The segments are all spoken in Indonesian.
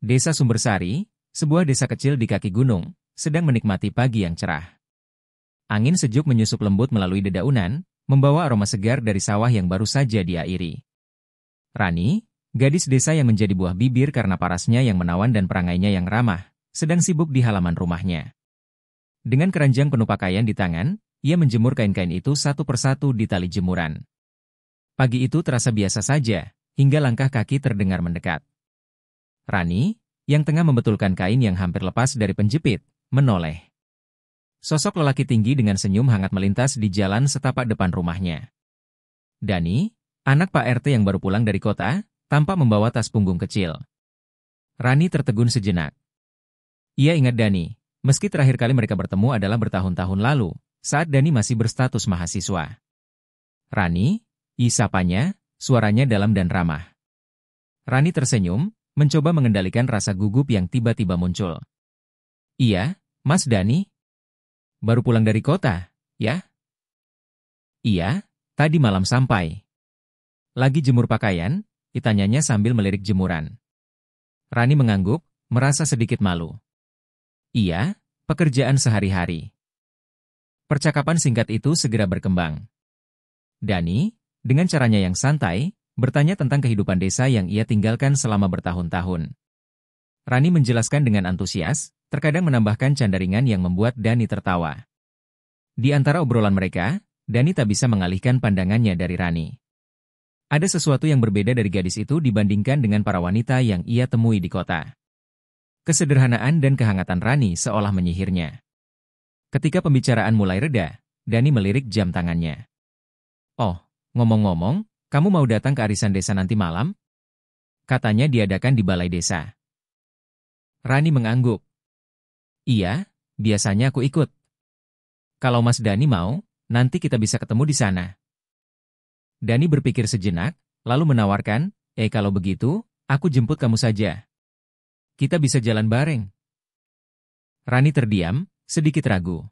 Desa Sumbersari, sebuah desa kecil di kaki gunung, sedang menikmati pagi yang cerah. Angin sejuk menyusup lembut melalui dedaunan, membawa aroma segar dari sawah yang baru saja diairi. Rani, gadis desa yang menjadi buah bibir karena parasnya yang menawan dan perangainya yang ramah, sedang sibuk di halaman rumahnya. Dengan keranjang penuh pakaian di tangan, ia menjemur kain-kain itu satu persatu di tali jemuran. Pagi itu terasa biasa saja, hingga langkah kaki terdengar mendekat. Rani, yang tengah membetulkan kain yang hampir lepas dari penjepit, menoleh. Sosok lelaki tinggi dengan senyum hangat melintas di jalan setapak depan rumahnya. Dani, anak Pak RT yang baru pulang dari kota, tampak membawa tas punggung kecil. Rani tertegun sejenak. Ia ingat Dani, meski terakhir kali mereka bertemu adalah bertahun-tahun lalu, saat Dani masih berstatus mahasiswa. Rani, isapanya, suaranya dalam dan ramah. Rani tersenyum, mencoba mengendalikan rasa gugup yang tiba-tiba muncul. Iya, Mas Dani. Baru pulang dari kota, ya? Iya, tadi malam sampai. Lagi jemur pakaian, ditanyanya sambil melirik jemuran. Rani mengangguk, merasa sedikit malu. Iya, pekerjaan sehari-hari. Percakapan singkat itu segera berkembang. Dani, dengan caranya yang santai, bertanya tentang kehidupan desa yang ia tinggalkan selama bertahun-tahun. Rani menjelaskan dengan antusias, terkadang menambahkan canda ringan yang membuat Dani tertawa. Di antara obrolan mereka, Dani tak bisa mengalihkan pandangannya dari Rani. Ada sesuatu yang berbeda dari gadis itu dibandingkan dengan para wanita yang ia temui di kota. Kesederhanaan dan kehangatan Rani seolah menyihirnya. Ketika pembicaraan mulai reda, Dani melirik jam tangannya. Oh, ngomong-ngomong, kamu mau datang ke arisan desa nanti malam? Katanya diadakan di balai desa. Rani mengangguk. Iya, biasanya aku ikut. Kalau Mas Dani mau, nanti kita bisa ketemu di sana. Dani berpikir sejenak, lalu menawarkan, kalau begitu, aku jemput kamu saja. Kita bisa jalan bareng. Rani terdiam, sedikit ragu.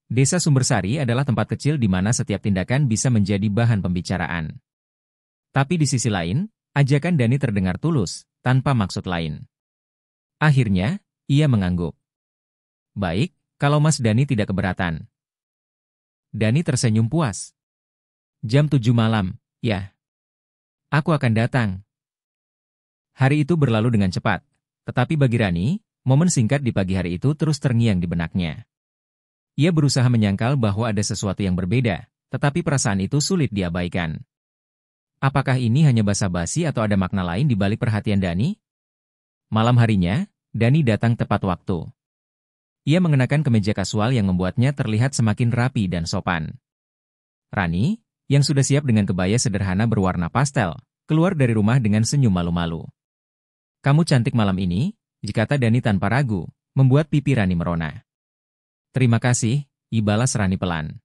Desa Sumbersari adalah tempat kecil di mana setiap tindakan bisa menjadi bahan pembicaraan. Tapi di sisi lain, ajakan Dani terdengar tulus, tanpa maksud lain. Akhirnya, ia mengangguk. Baik, kalau Mas Dani tidak keberatan. Dani tersenyum puas. Jam 7 malam, ya. Aku akan datang. Hari itu berlalu dengan cepat, tetapi bagi Rani, momen singkat di pagi hari itu terus terngiang di benaknya. Ia berusaha menyangkal bahwa ada sesuatu yang berbeda, tetapi perasaan itu sulit diabaikan. Apakah ini hanya basa-basi atau ada makna lain di balik perhatian Dani? Malam harinya, Dani datang tepat waktu. Ia mengenakan kemeja kasual yang membuatnya terlihat semakin rapi dan sopan. Rani, yang sudah siap dengan kebaya sederhana berwarna pastel, keluar dari rumah dengan senyum malu-malu. Kamu cantik malam ini, kata Dani tanpa ragu, membuat pipi Rani merona. Terima kasih, ibalas Rani pelan.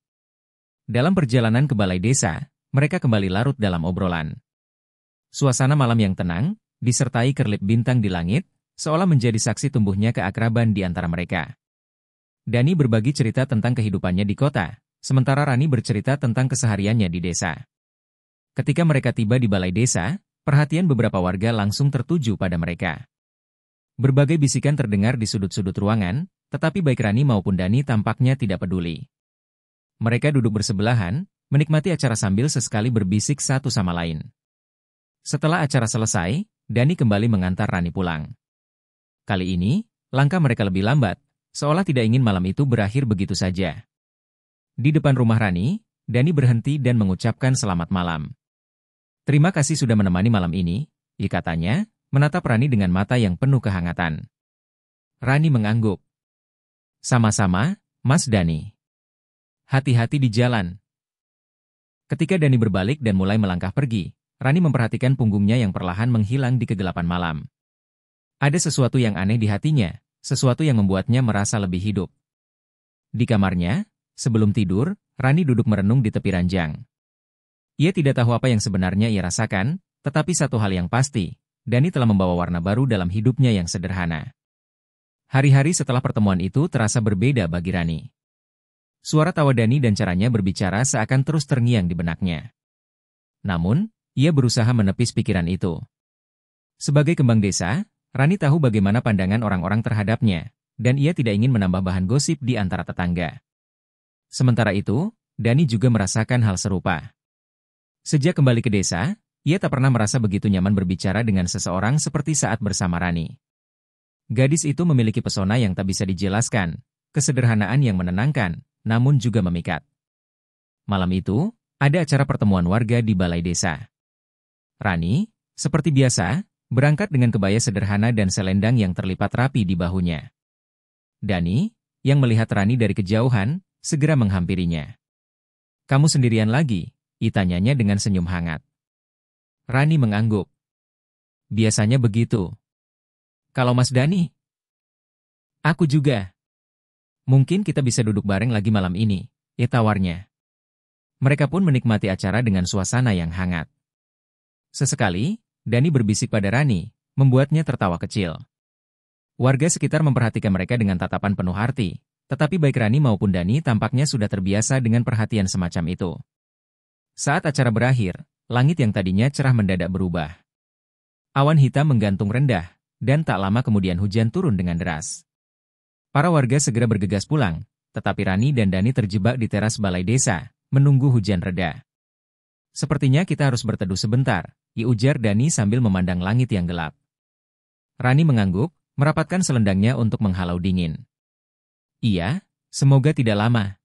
Dalam perjalanan ke balai desa, mereka kembali larut dalam obrolan. Suasana malam yang tenang, disertai kerlip bintang di langit, seolah menjadi saksi tumbuhnya keakraban di antara mereka. Dani berbagi cerita tentang kehidupannya di kota, sementara Rani bercerita tentang kesehariannya di desa. Ketika mereka tiba di balai desa, perhatian beberapa warga langsung tertuju pada mereka. Berbagai bisikan terdengar di sudut-sudut ruangan, tetapi baik Rani maupun Dani tampaknya tidak peduli. Mereka duduk bersebelahan, menikmati acara sambil sesekali berbisik satu sama lain. Setelah acara selesai, Dani kembali mengantar Rani pulang. Kali ini, langkah mereka lebih lambat, seolah tidak ingin malam itu berakhir begitu saja. Di depan rumah Rani, Dani berhenti dan mengucapkan selamat malam. Terima kasih sudah menemani malam ini, katanya, menatap Rani dengan mata yang penuh kehangatan. Rani mengangguk. Sama-sama, Mas Dani. Hati-hati di jalan. Ketika Dani berbalik dan mulai melangkah pergi, Rani memperhatikan punggungnya yang perlahan menghilang di kegelapan malam. Ada sesuatu yang aneh di hatinya, sesuatu yang membuatnya merasa lebih hidup. Di kamarnya, sebelum tidur, Rani duduk merenung di tepi ranjang. Ia tidak tahu apa yang sebenarnya ia rasakan, tetapi satu hal yang pasti, Dani telah membawa warna baru dalam hidupnya yang sederhana. Hari-hari setelah pertemuan itu terasa berbeda bagi Rani. Suara tawa Dani dan caranya berbicara seakan terus terngiang di benaknya. Namun, ia berusaha menepis pikiran itu. Sebagai kembang desa, Rani tahu bagaimana pandangan orang-orang terhadapnya, dan ia tidak ingin menambah bahan gosip di antara tetangga. Sementara itu, Dani juga merasakan hal serupa. Sejak kembali ke desa, ia tak pernah merasa begitu nyaman berbicara dengan seseorang seperti saat bersama Rani. Gadis itu memiliki pesona yang tak bisa dijelaskan, kesederhanaan yang menenangkan, namun juga memikat. Malam itu, ada acara pertemuan warga di balai desa. Rani, seperti biasa, berangkat dengan kebaya sederhana dan selendang yang terlipat rapi di bahunya. Dani, yang melihat Rani dari kejauhan, segera menghampirinya. "Kamu sendirian lagi?" tanyanya dengan senyum hangat. Rani mengangguk. "Biasanya begitu." "Kalau Mas Dani?" "Aku juga." "Mungkin kita bisa duduk bareng lagi malam ini," tawarnya. Mereka pun menikmati acara dengan suasana yang hangat. Sesekali, Dani berbisik pada Rani, membuatnya tertawa kecil. Warga sekitar memperhatikan mereka dengan tatapan penuh arti, tetapi baik Rani maupun Dani tampaknya sudah terbiasa dengan perhatian semacam itu. Saat acara berakhir, langit yang tadinya cerah mendadak berubah. Awan hitam menggantung rendah, dan tak lama kemudian hujan turun dengan deras. Para warga segera bergegas pulang, tetapi Rani dan Dani terjebak di teras balai desa, menunggu hujan reda. "Sepertinya kita harus berteduh sebentar," ujar Dani sambil memandang langit yang gelap. Rani mengangguk, merapatkan selendangnya untuk menghalau dingin. "Iya, semoga tidak lama."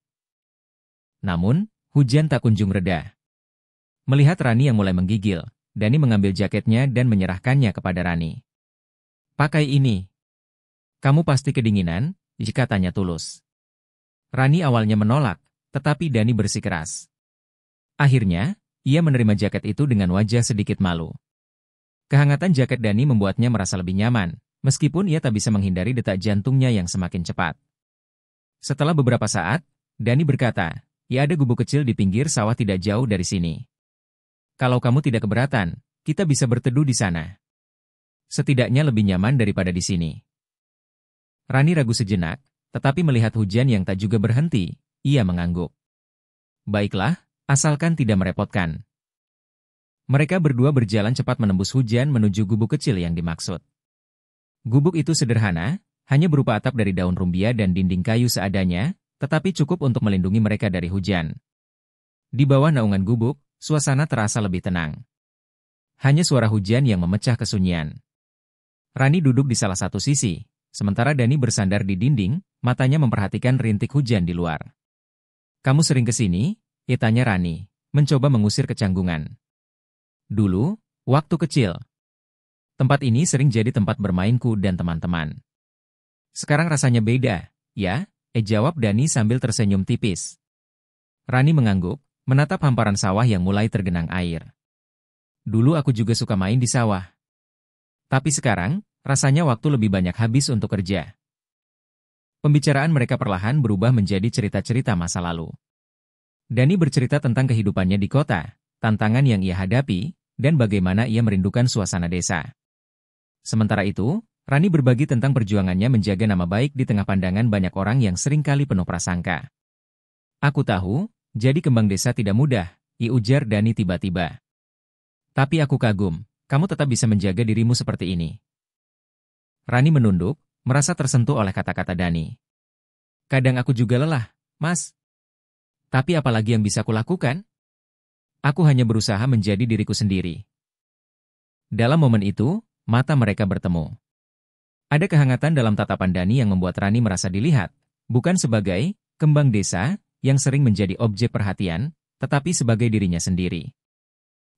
Namun, hujan tak kunjung reda. Melihat Rani yang mulai menggigil, Dani mengambil jaketnya dan menyerahkannya kepada Rani. "Pakai ini. Kamu pasti kedinginan," katanya tulus. Rani awalnya menolak, tetapi Dani bersikeras. Akhirnya, ia menerima jaket itu dengan wajah sedikit malu. Kehangatan jaket Dani membuatnya merasa lebih nyaman, meskipun ia tak bisa menghindari detak jantungnya yang semakin cepat. Setelah beberapa saat, Dani berkata, "Ya, ada gubuk kecil di pinggir sawah tidak jauh dari sini. Kalau kamu tidak keberatan, kita bisa berteduh di sana. Setidaknya lebih nyaman daripada di sini." Rani ragu sejenak, tetapi melihat hujan yang tak juga berhenti, ia mengangguk. "Baiklah, asalkan tidak merepotkan." Mereka berdua berjalan cepat menembus hujan menuju gubuk kecil yang dimaksud. Gubuk itu sederhana, hanya berupa atap dari daun rumbia dan dinding kayu seadanya, tetapi cukup untuk melindungi mereka dari hujan. Di bawah naungan gubuk, suasana terasa lebih tenang. Hanya suara hujan yang memecah kesunyian. Rani duduk di salah satu sisi, sementara Dani bersandar di dinding, matanya memperhatikan rintik hujan di luar. "Kamu sering ke sini?" tanya Rani, mencoba mengusir kecanggungan. "Dulu, waktu kecil. Tempat ini sering jadi tempat bermainku dan teman-teman. Sekarang rasanya beda, ya?" jawab Dani sambil tersenyum tipis. Rani mengangguk, menatap hamparan sawah yang mulai tergenang air. "Dulu aku juga suka main di sawah. Tapi sekarang, rasanya waktu lebih banyak habis untuk kerja." Pembicaraan mereka perlahan berubah menjadi cerita-cerita masa lalu. Dani bercerita tentang kehidupannya di kota, tantangan yang ia hadapi, dan bagaimana ia merindukan suasana desa. Sementara itu, Rani berbagi tentang perjuangannya menjaga nama baik di tengah pandangan banyak orang yang seringkali penuh prasangka. "Aku tahu, jadi kembang desa tidak mudah," ujar Dani tiba-tiba. "Tapi aku kagum, kamu tetap bisa menjaga dirimu seperti ini." Rani menunduk, merasa tersentuh oleh kata-kata Dani. "Kadang aku juga lelah, Mas. Tapi apalagi yang bisa kulakukan? Aku hanya berusaha menjadi diriku sendiri." Dalam momen itu, mata mereka bertemu. Ada kehangatan dalam tatapan Dani yang membuat Rani merasa dilihat, bukan sebagai kembang desa yang sering menjadi objek perhatian, tetapi sebagai dirinya sendiri.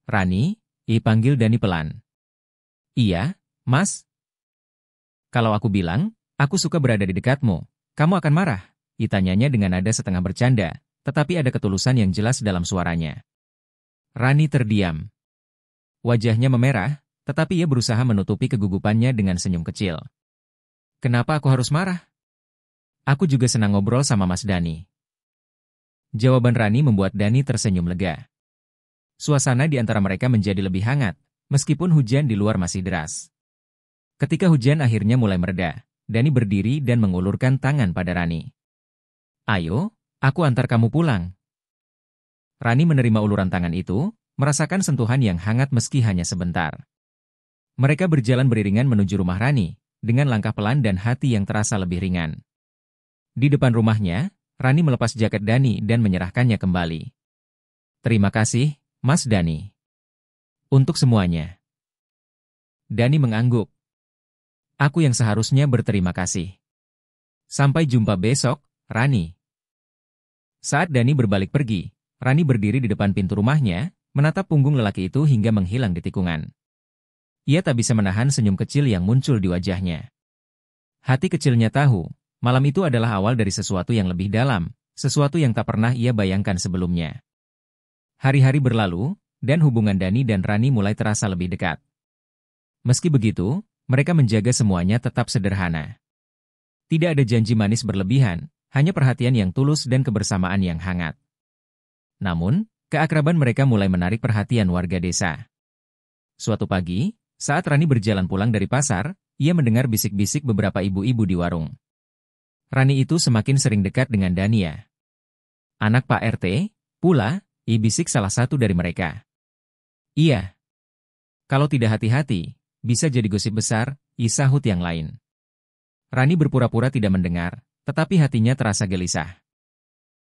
"Rani," panggil Dani pelan. "Iya, Mas." "Kalau aku bilang, aku suka berada di dekatmu, kamu akan marah?" tanyanya dengan nada setengah bercanda, tetapi ada ketulusan yang jelas dalam suaranya. Rani terdiam. Wajahnya memerah, tetapi ia berusaha menutupi kegugupannya dengan senyum kecil. "Kenapa aku harus marah? Aku juga senang ngobrol sama Mas Dani." Jawaban Rani membuat Dani tersenyum lega. Suasana di antara mereka menjadi lebih hangat, meskipun hujan di luar masih deras. Ketika hujan akhirnya mulai mereda, Dani berdiri dan mengulurkan tangan pada Rani. "Ayo, aku antar kamu pulang." Rani menerima uluran tangan itu, merasakan sentuhan yang hangat meski hanya sebentar. Mereka berjalan beriringan menuju rumah Rani, dengan langkah pelan dan hati yang terasa lebih ringan. Di depan rumahnya, Rani melepas jaket Dani dan menyerahkannya kembali. Terima kasih, Mas Dani. Untuk semuanya. Dani mengangguk. Aku yang seharusnya berterima kasih. Sampai jumpa besok, Rani. Saat Dani berbalik pergi, Rani berdiri di depan pintu rumahnya, menatap punggung lelaki itu hingga menghilang di tikungan. Ia tak bisa menahan senyum kecil yang muncul di wajahnya. Hati kecilnya tahu, malam itu adalah awal dari sesuatu yang lebih dalam, sesuatu yang tak pernah ia bayangkan sebelumnya. Hari-hari berlalu, dan hubungan Dani dan Rani mulai terasa lebih dekat. Meski begitu, mereka menjaga semuanya tetap sederhana. Tidak ada janji manis berlebihan, hanya perhatian yang tulus dan kebersamaan yang hangat. Namun, keakraban mereka mulai menarik perhatian warga desa. Suatu pagi, saat Rani berjalan pulang dari pasar, ia mendengar bisik-bisik beberapa ibu-ibu di warung. Rani itu semakin sering dekat dengan Dania. Anak Pak RT, pula, bisik salah satu dari mereka. Iya. Kalau tidak hati-hati, bisa jadi gosip besar, sahut yang lain. Rani berpura-pura tidak mendengar, tetapi hatinya terasa gelisah.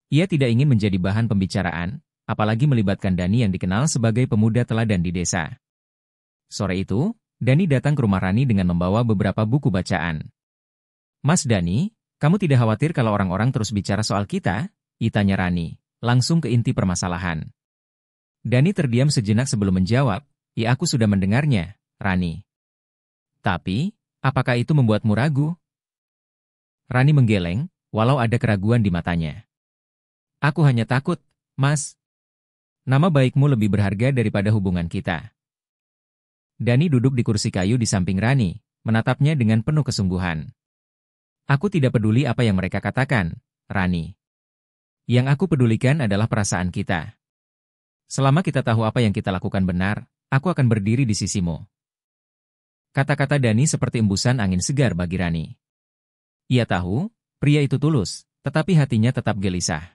Ia tidak ingin menjadi bahan pembicaraan, apalagi melibatkan Dani yang dikenal sebagai pemuda teladan di desa. Sore itu, Dani datang ke rumah Rani dengan membawa beberapa buku bacaan. Mas Dani, kamu tidak khawatir kalau orang-orang terus bicara soal kita? Tanya Rani, langsung ke inti permasalahan. Dani terdiam sejenak sebelum menjawab, aku sudah mendengarnya, Rani. Tapi, apakah itu membuatmu ragu? Rani menggeleng, walau ada keraguan di matanya. Aku hanya takut, Mas. Nama baikmu lebih berharga daripada hubungan kita. Dani duduk di kursi kayu di samping Rani, menatapnya dengan penuh kesungguhan. Aku tidak peduli apa yang mereka katakan, Rani. Yang aku pedulikan adalah perasaan kita. Selama kita tahu apa yang kita lakukan benar, aku akan berdiri di sisimu. Kata-kata Dani seperti embusan angin segar bagi Rani. Ia tahu, pria itu tulus, tetapi hatinya tetap gelisah.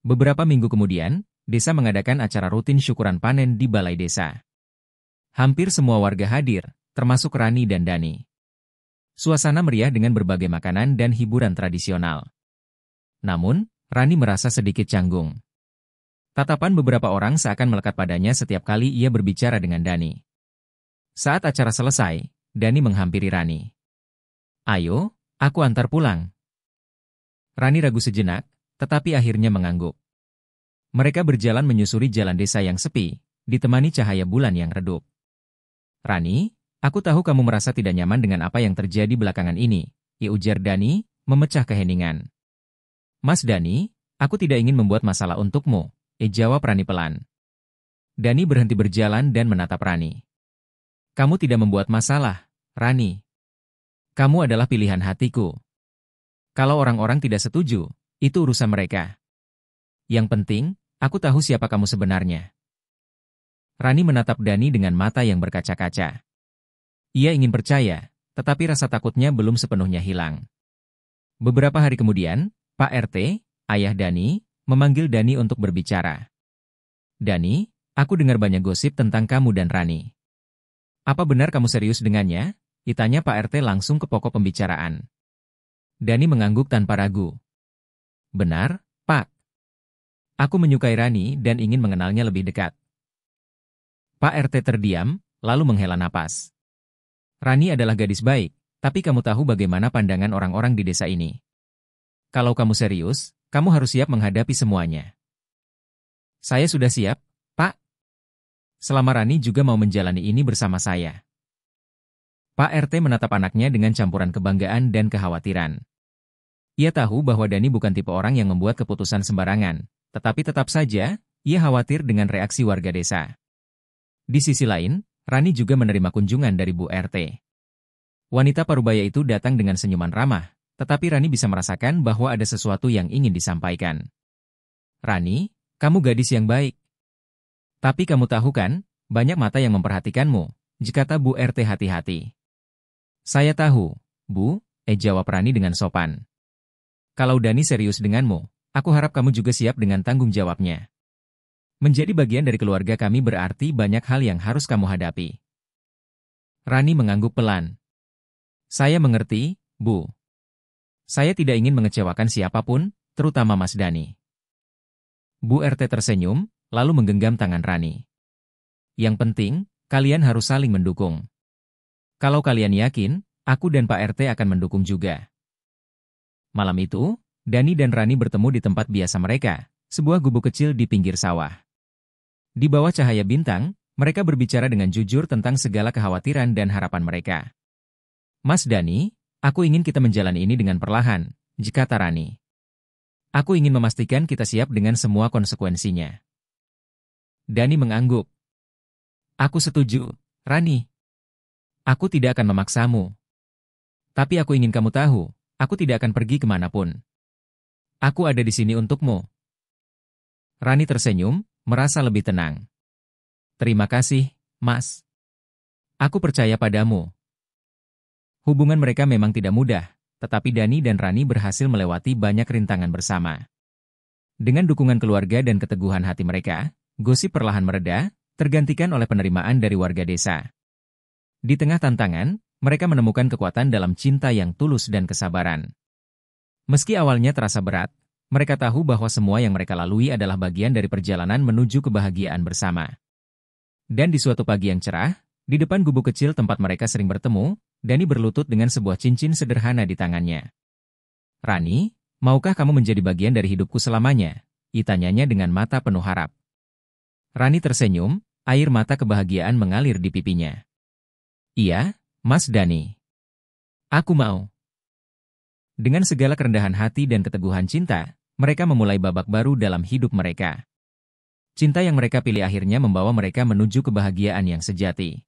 Beberapa minggu kemudian, desa mengadakan acara rutin syukuran panen di balai desa. Hampir semua warga hadir, termasuk Rani dan Dani. Suasana meriah dengan berbagai makanan dan hiburan tradisional. Namun, Rani merasa sedikit canggung. Tatapan beberapa orang seakan melekat padanya setiap kali ia berbicara dengan Dani. Saat acara selesai, Dani menghampiri Rani. Ayo, aku antar pulang. Rani ragu sejenak, tetapi akhirnya mengangguk. Mereka berjalan menyusuri jalan desa yang sepi, ditemani cahaya bulan yang redup. Rani, aku tahu kamu merasa tidak nyaman dengan apa yang terjadi belakangan ini, ujar Dani, memecah keheningan. Mas Dani, aku tidak ingin membuat masalah untukmu, jawab Rani pelan. Dani berhenti berjalan dan menatap Rani. Kamu tidak membuat masalah, Rani. Kamu adalah pilihan hatiku. Kalau orang-orang tidak setuju, itu urusan mereka. Yang penting, aku tahu siapa kamu sebenarnya. Rani menatap Dani dengan mata yang berkaca-kaca. Ia ingin percaya, tetapi rasa takutnya belum sepenuhnya hilang. Beberapa hari kemudian, Pak RT, ayah Dani, memanggil Dani untuk berbicara. Dani, aku dengar banyak gosip tentang kamu dan Rani. Apa benar kamu serius dengannya? Tanya Pak RT langsung ke pokok pembicaraan. Dani mengangguk tanpa ragu. Benar, Pak. Aku menyukai Rani dan ingin mengenalnya lebih dekat. Pak RT terdiam, lalu menghela napas. Rani adalah gadis baik, tapi kamu tahu bagaimana pandangan orang-orang di desa ini. Kalau kamu serius, kamu harus siap menghadapi semuanya. Saya sudah siap, Pak. Selama Rani juga mau menjalani ini bersama saya. Pak RT menatap anaknya dengan campuran kebanggaan dan kekhawatiran. Ia tahu bahwa Dani bukan tipe orang yang membuat keputusan sembarangan, tetapi tetap saja, ia khawatir dengan reaksi warga desa. Di sisi lain, Rani juga menerima kunjungan dari Bu RT. Wanita parubaya itu datang dengan senyuman ramah, tetapi Rani bisa merasakan bahwa ada sesuatu yang ingin disampaikan. Rani, kamu gadis yang baik. Tapi kamu tahu kan, banyak mata yang memperhatikanmu, kata Bu RT hati-hati. Saya tahu, Bu, jawab Rani dengan sopan. Kalau Dani serius denganmu, aku harap kamu juga siap dengan tanggung jawabnya. Menjadi bagian dari keluarga kami berarti banyak hal yang harus kamu hadapi. Rani mengangguk pelan. Saya mengerti, Bu. Saya tidak ingin mengecewakan siapapun, terutama Mas Dani. Bu RT tersenyum, lalu menggenggam tangan Rani. Yang penting, kalian harus saling mendukung. Kalau kalian yakin, aku dan Pak RT akan mendukung juga. Malam itu, Dani dan Rani bertemu di tempat biasa mereka, sebuah gubuk kecil di pinggir sawah. Di bawah cahaya bintang, mereka berbicara dengan jujur tentang segala kekhawatiran dan harapan mereka. Mas Dani, aku ingin kita menjalani ini dengan perlahan, kata Rani. Aku ingin memastikan kita siap dengan semua konsekuensinya. Dani mengangguk. Aku setuju, Rani. Aku tidak akan memaksamu. Tapi aku ingin kamu tahu, aku tidak akan pergi kemanapun. Aku ada di sini untukmu. Rani tersenyum, merasa lebih tenang. Terima kasih, Mas. Aku percaya padamu. Hubungan mereka memang tidak mudah, tetapi Dani dan Rani berhasil melewati banyak rintangan bersama. Dengan dukungan keluarga dan keteguhan hati mereka, gosip perlahan mereda, tergantikan oleh penerimaan dari warga desa. Di tengah tantangan, mereka menemukan kekuatan dalam cinta yang tulus dan kesabaran. Meski awalnya terasa berat, mereka tahu bahwa semua yang mereka lalui adalah bagian dari perjalanan menuju kebahagiaan bersama. Dan di suatu pagi yang cerah, di depan gubuk kecil tempat mereka sering bertemu, Dani berlutut dengan sebuah cincin sederhana di tangannya. Rani, maukah kamu menjadi bagian dari hidupku selamanya? Tanyanya dengan mata penuh harap. Rani tersenyum, air mata kebahagiaan mengalir di pipinya. Iya, Mas Dani. Aku mau. Dengan segala kerendahan hati dan keteguhan cinta, mereka memulai babak baru dalam hidup mereka. Cinta yang mereka pilih akhirnya membawa mereka menuju kebahagiaan yang sejati.